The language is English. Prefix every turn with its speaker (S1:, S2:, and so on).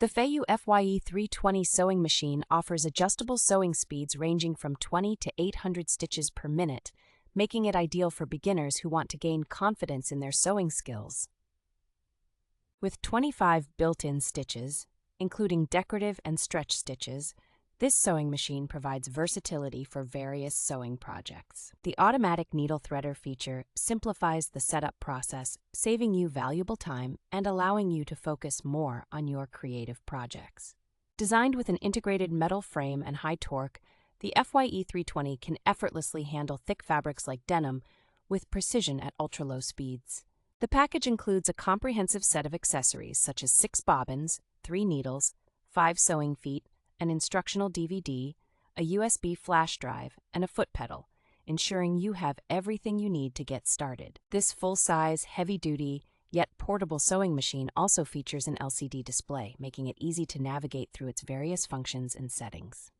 S1: The FEIYUE FYe320 sewing machine offers adjustable sewing speeds ranging from 20 to 800 stitches per minute, making it ideal for beginners who want to gain confidence in their sewing skills. With 25 built-in stitches, including decorative and stretch stitches, this sewing machine provides versatility for various sewing projects. The automatic needle threader feature simplifies the setup process, saving you valuable time and allowing you to focus more on your creative projects. Designed with an integrated metal frame and high torque, the FYe320 can effortlessly handle thick fabrics like denim with precision at ultra-low speeds. The package includes a comprehensive set of accessories such as 6 bobbins, 3 needles, 5 sewing feet, an instructional DVD, a USB flash drive, and a foot pedal, ensuring you have everything you need to get started. This full-size, heavy-duty, yet portable sewing machine also features an LCD display, making it easy to navigate through its various functions and settings.